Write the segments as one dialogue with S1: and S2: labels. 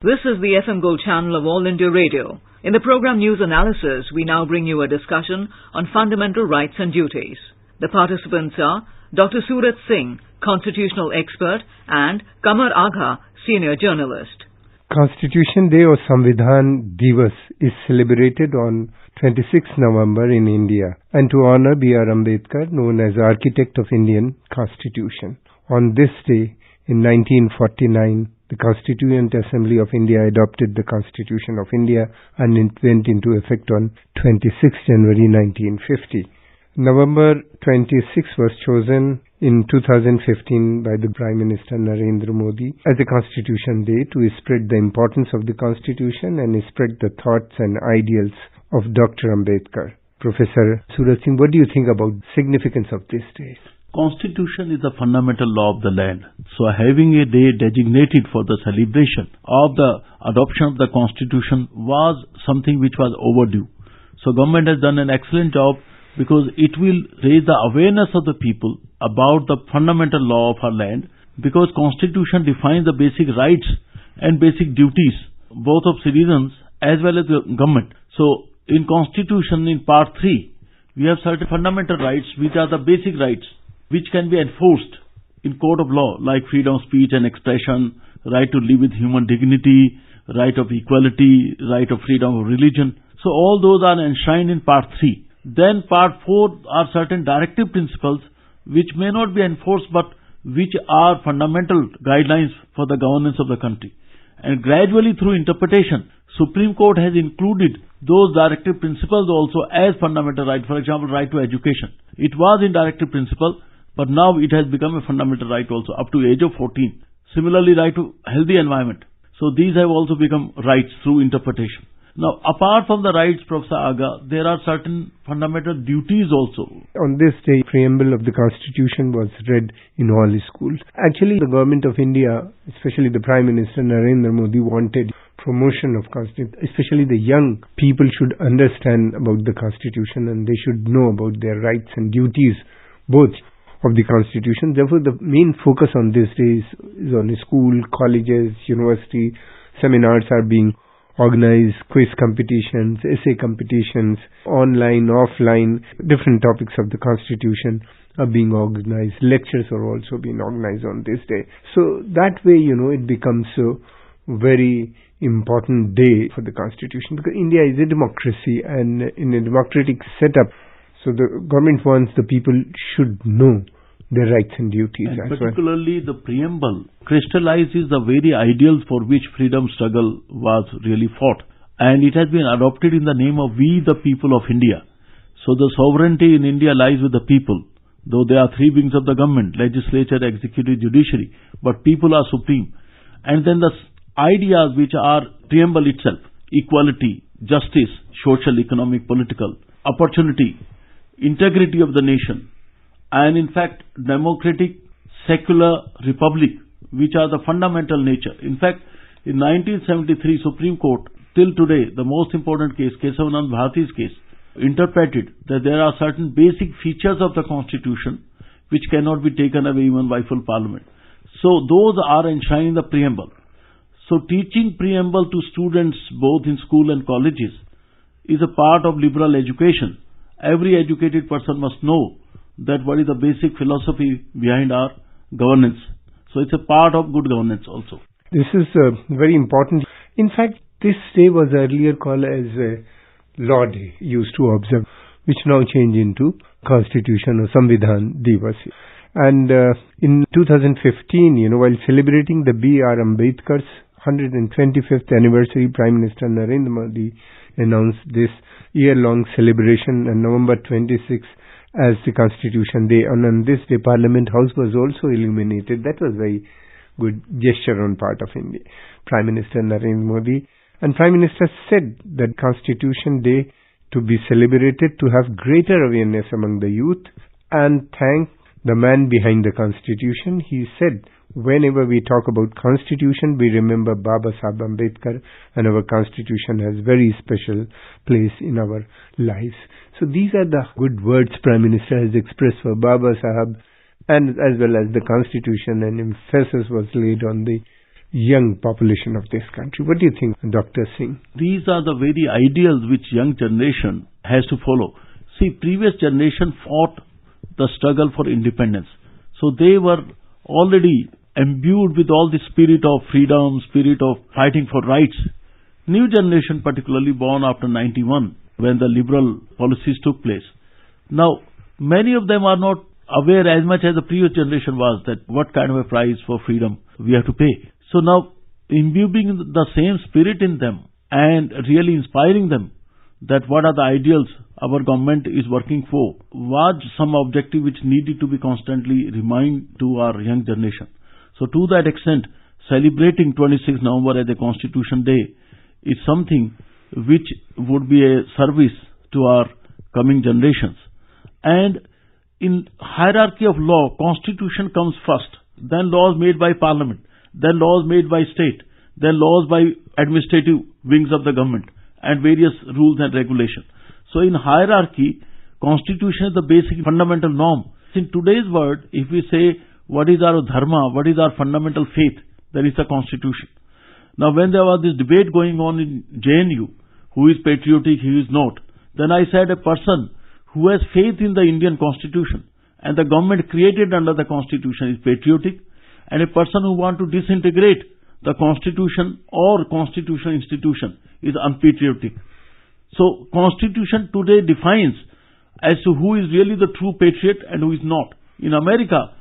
S1: This is the FM Gold channel of All India Radio. In the program News Analysis, we now bring you a discussion on fundamental rights and duties. The participants are Dr. Surat Singh, constitutional expert, and Kamar Agha, senior journalist.
S2: Constitution Day or Samvidhan Divas is celebrated on 26 November in India and to honor B.R. Ambedkar, known as architect of Indian Constitution. On this day, in 1949, the Constituent Assembly of India adopted the Constitution of India and it went into effect on 26 January 1950. November 26 was chosen in 2015 by the Prime Minister Narendra Modi as a Constitution Day to spread the importance of the Constitution and spread the thoughts and ideals of Dr. Ambedkar. Professor Surat Singh, what do you think about the significance of this day?
S3: Constitution is the fundamental law of the land. So having a day designated for the celebration of the adoption of the Constitution was something which was overdue. So government has done an excellent job because it will raise the awareness of the people about the fundamental law of our land, because Constitution defines the basic rights and basic duties both of citizens as well as the government. So in Constitution, in Part 3, we have certain fundamental rights which are the basic rights which can be enforced in court of law, like freedom of speech and expression, right to live with human dignity, right of equality, right of freedom of religion. So all those are enshrined in Part 3. Then Part 4 are certain directive principles which may not be enforced but which are fundamental guidelines for the governance of the country. And gradually through interpretation, Supreme Court has included those directive principles also as fundamental right. For example, right to education. It was in directive principle, but now it has become a fundamental right also up to age of 14. Similarly, right to healthy environment. So these have also become rights through interpretation. Now, apart from the rights, Professor Agha, there are certain fundamental duties also.
S2: On this day, preamble of the Constitution was read in all schools. Actually, the Government of India, especially the Prime Minister Narendra Modi, wanted promotion of Constitution. Especially the young people should understand about the Constitution and they should know about their rights and duties, both of the Constitution. Therefore, the main focus on this day is on school, colleges, university. Seminars are being organized, quiz competitions, essay competitions, online, offline, different topics of the Constitution are being organized. Lectures are also being organized on this day. So that way, it becomes a very important day for the Constitution, because India is a democracy and in a democratic setup, so the government wants the people should know their rights and duties.
S3: And particularly the preamble crystallizes the very ideals for which freedom struggle was really fought. And it has been adopted in the name of we the people of India. So the sovereignty in India lies with the people. Though there are three wings of the government, legislature, executive, judiciary, but people are supreme. And then the ideas which are preamble itself: equality, justice, social, economic, political, opportunity, integrity of the nation, and in fact democratic, secular republic, which are the fundamental nature. In fact, in 1973 Supreme Court, till today, the most important case, Kesavanand Bharati's case, interpreted that there are certain basic features of the Constitution which cannot be taken away even by full Parliament. So those are enshrined in the preamble. So teaching preamble to students both in school and colleges is a part of liberal education. Every educated person must know that what is the basic philosophy behind our governance. So it's a part of good governance also.
S2: This is very important. In fact, this day was earlier called as Law Day, used to observe, which now changed into Constitution or Samvidhan Divas. And in 2015, while celebrating the B.R. Ambedkar's 125th anniversary, Prime Minister Narendra Modi announced this year-long celebration on November 26 as the Constitution Day. And on this day, Parliament House was also illuminated. That was very good gesture on part of India. Prime Minister Narendra Modi. And Prime Minister said that Constitution Day to be celebrated to have greater awareness among the youth and thank the man behind the Constitution. He said, whenever we talk about Constitution, we remember Baba Saheb Ambedkar, and our Constitution has very special place in our lives. So these are the good words Prime Minister has expressed for Baba Saheb and as well as the Constitution, and emphasis was laid on the young population of this country. What do you think, Dr. Singh?
S3: These are the very ideals which young generation has to follow. See, previous generation fought the struggle for independence. So they were already imbued with all the spirit of freedom, spirit of fighting for rights. New generation, particularly born after 91, when the liberal policies took place. Now, many of them are not aware as much as the previous generation was that what kind of a price for freedom we have to pay. So now, imbuing the same spirit in them and really inspiring them that what are the ideals our government is working for was some objective which needed to be constantly reminded to our young generation. So to that extent, celebrating 26 November as a Constitution Day is something which would be a service to our coming generations. And in hierarchy of law, Constitution comes first, then laws made by Parliament, then laws made by state, then laws by administrative wings of the government, and various rules and regulations. So in hierarchy, Constitution is the basic fundamental norm. In today's world, if we say what is our dharma, what is our fundamental faith, then it's the Constitution. Now when there was this debate going on in JNU, who is patriotic, who is not, then I said a person who has faith in the Indian Constitution and the government created under the Constitution is patriotic, and a person who wants to disintegrate the Constitution or constitutional institution is unpatriotic. So Constitution today defines as to who is really the true patriot and who is not. In America,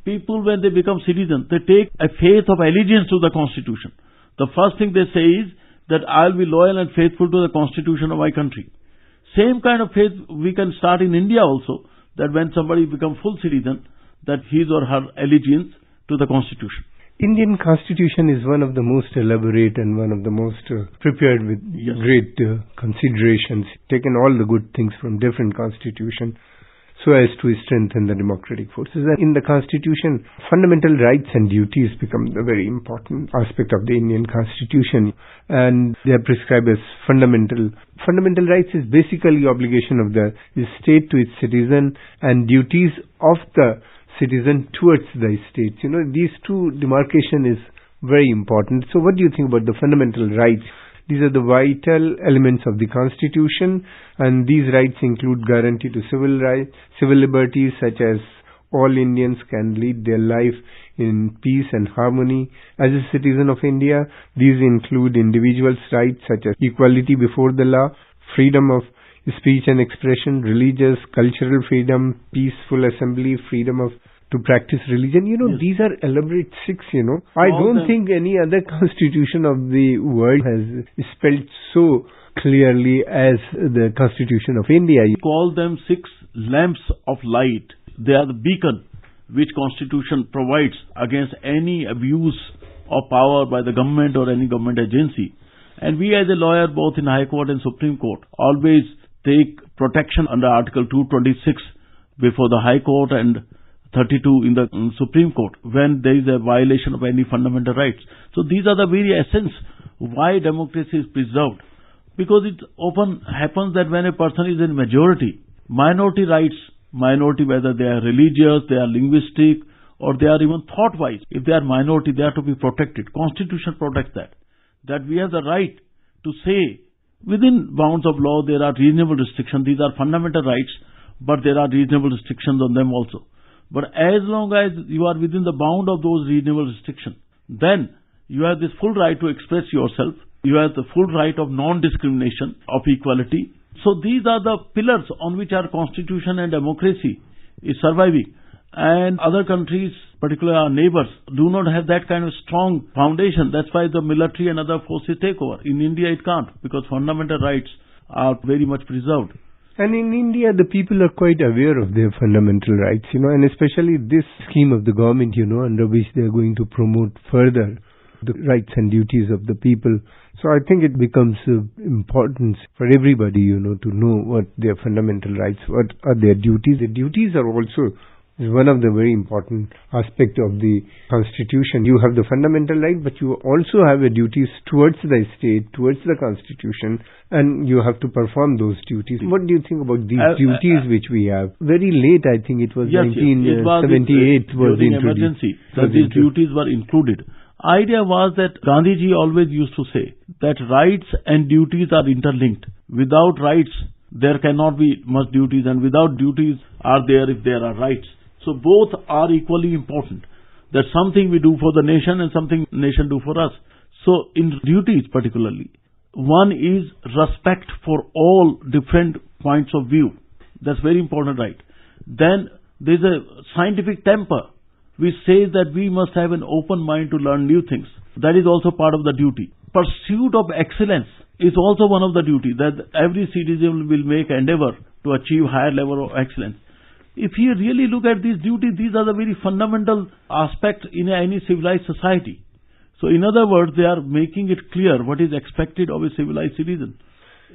S3: people when they become citizens, they take a faith of allegiance to the Constitution. The first thing they say is that I'll be loyal and faithful to the Constitution of my country. Same kind of faith we can start in India also, that when somebody becomes full citizen, that his or her allegiance to the Constitution.
S2: Indian Constitution is one of the most elaborate and one of the most prepared with great considerations, taken all the good things from different constitutions so as to strengthen the democratic forces. And in the Constitution, fundamental rights and duties become the very important aspect of the Indian Constitution, and they are prescribed as fundamental. Fundamental rights is basically obligation of the state to its citizen and duties of the citizen towards the state. You know, these two demarcation is very important. So what do you think about the fundamental rights? These are the vital elements of the Constitution, and these rights include guarantee to civil rights, civil liberties such as all Indians can lead their life in peace and harmony as a citizen of India. These include individuals' rights such as equality before the law, freedom of speech and expression, religious, cultural freedom, peaceful assembly, freedom to practice religion. You know, these are elaborate 6, you know. I don't think any other constitution of the world has spelled so clearly as the Constitution of India.
S3: We call them 6 lamps of light. They are the beacon which Constitution provides against any abuse of power by the government or any government agency. And we as a lawyer, both in High Court and Supreme Court, always take protection under Article 226 before the High Court and 32 in the Supreme Court when there is a violation of any fundamental rights. So these are the very essence why democracy is preserved. Because it often happens that when a person is in majority, minority rights, minority whether they are religious, they are linguistic, or they are even thought-wise, if they are minority, they are to be protected. Constitution protects that. That we have the right to say within bounds of law there are reasonable restrictions. These are fundamental rights, but there are reasonable restrictions on them also. But as long as you are within the bound of those reasonable restrictions, then you have this full right to express yourself. You have the full right of non-discrimination, of equality. So these are the pillars on which our constitution and democracy is surviving. And other countries, particularly our neighbors, do not have that kind of strong foundation. That's why the military and other forces take over. In India it can't, because fundamental rights are very much preserved.
S2: And in India, the people are quite aware of their fundamental rights, you know, and especially this scheme of the government, you know, under which they are going to promote further the rights and duties of the people. So I think it becomes important for everybody, you know, to know what their fundamental rights, what are their duties. The duties are also one of the very important aspects of the Constitution. You have the fundamental right, but you also have a duties towards the state, towards the Constitution, and you have to perform those duties. What do you think about these duties which we have? Very late, I think it was 1978 was
S3: during
S2: introduced.
S3: emergency. So these duties were included. Idea was that Gandhiji always used to say that rights and duties are interlinked. Without rights, there cannot be much duties, and without duties are there if there are rights. So both are equally important. That's something we do for the nation and something nation do for us. So in duties particularly, one is respect for all different points of view. That's very important, right? Then there's a scientific temper which says that we must have an open mind to learn new things. That is also part of the duty. Pursuit of excellence is also one of the duties, that every citizen will make endeavor to achieve higher level of excellence. If you really look at these duties, these are the very fundamental aspects in any civilized society. So in other words, they are making it clear what is expected of a civilized citizen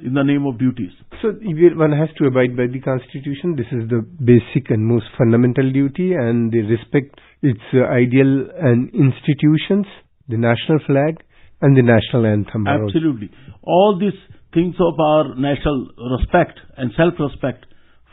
S3: in the name of duties.
S2: So one has to abide by the Constitution. This is the basic and most fundamental duty, and they respect its ideal and institutions, the national flag and the national anthem.
S3: Absolutely. All these things of our national respect and self-respect,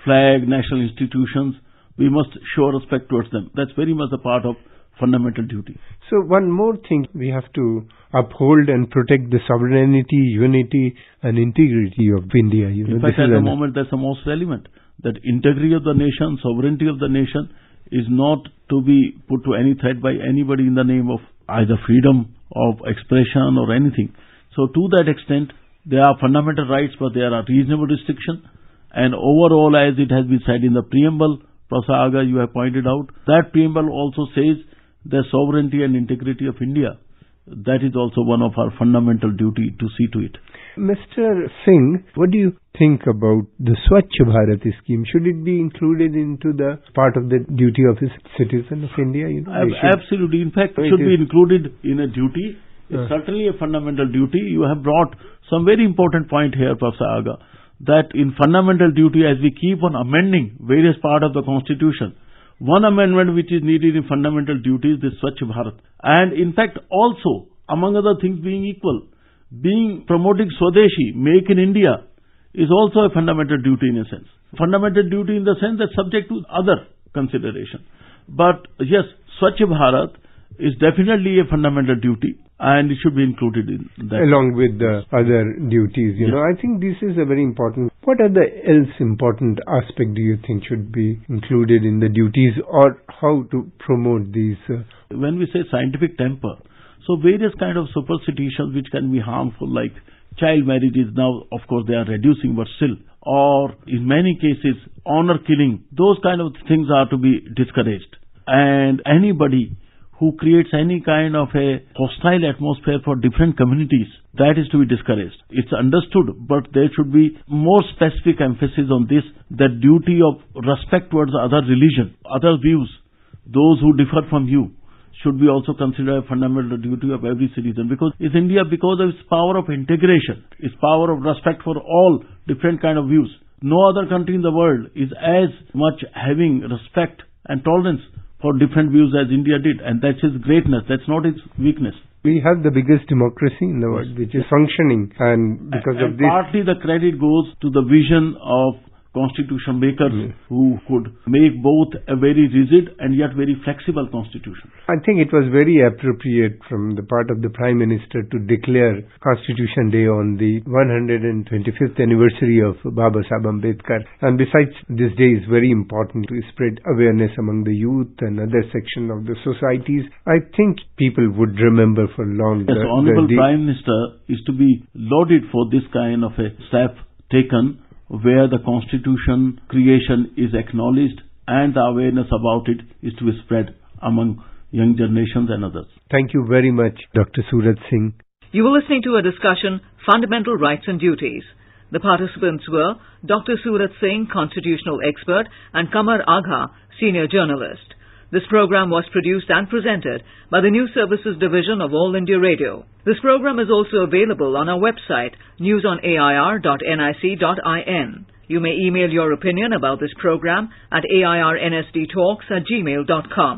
S3: flag, national institutions, we must show respect towards them. That's very much a part of fundamental duty.
S2: So one more thing, we have to uphold and protect the sovereignty, unity and integrity of India.
S3: In fact, at the moment that's the most relevant. That integrity of the nation, sovereignty of the nation is not to be put to any threat by anybody in the name of either freedom of expression or anything. So to that extent, there are fundamental rights, but there are reasonable restrictions. And overall, as it has been said in the preamble, Professor Aga, you have pointed out, that preamble also says the sovereignty and integrity of India. That is also one of our fundamental duty to see to it.
S2: Mr. Singh, what do you think about the Swachh Bharat scheme? Should it be included into the part of the duty of a citizen of India?
S3: Absolutely. In fact, it should be included in a duty. It's certainly a fundamental duty. You have brought some very important point here, Professor Aga, that in fundamental duty, as we keep on amending various parts of the Constitution, one amendment which is needed in fundamental duty is the Swachh Bharat. And in fact, also, among other things being equal, promoting Swadeshi, make in India, is also a fundamental duty in a sense. Fundamental duty in the sense that subject to other consideration. But yes, Swachh Bharat is definitely a fundamental duty, and it should be included in that.
S2: Along with the other duties, you know. I think this is a very important. What other else important aspect do you think should be included in the duties, or how to promote these?
S3: When we say scientific temper, so various kind of superstitions which can be harmful, like child marriages now, of course, they are reducing, but still, or in many cases, honor killing, those kind of things are to be discouraged. And anybody who creates any kind of a hostile atmosphere for different communities, that is to be discouraged. It's understood, but there should be more specific emphasis on this, that duty of respect towards other religion, other views, those who differ from you, should be also considered a fundamental duty of every citizen. Because it's India, because of its power of integration, its power of respect for all different kind of views. No other country in the world is as much having respect and tolerance for different views as India did, and that's its greatness, that's not its weakness.
S2: We have the biggest democracy in the world, which is functioning, and because of this...
S3: partly the credit goes to the vision of constitution makers who could make both a very rigid and yet very flexible constitution.
S2: I think it was very appropriate from the part of the Prime Minister to declare Constitution Day on the 125th anniversary of Baba Saheb Ambedkar. And besides, this day is very important to spread awareness among the youth and other section of the societies. I think people would remember for long.
S3: Yes, Honorable Prime Minister is to be lauded for this kind of a step taken, where the Constitution creation is acknowledged and the awareness about it is to be spread among young generations and others.
S2: Thank you very much, Dr. Surat Singh.
S1: You were listening to a discussion, Fundamental Rights and Duties. The participants were Dr. Surat Singh, constitutional expert, and Kamar Agha, senior journalist. This program was produced and presented by the News Services Division of All India Radio. This program is also available on our website, newsonair.nic.in. You may email your opinion about this program at airnsdtalks@gmail.com.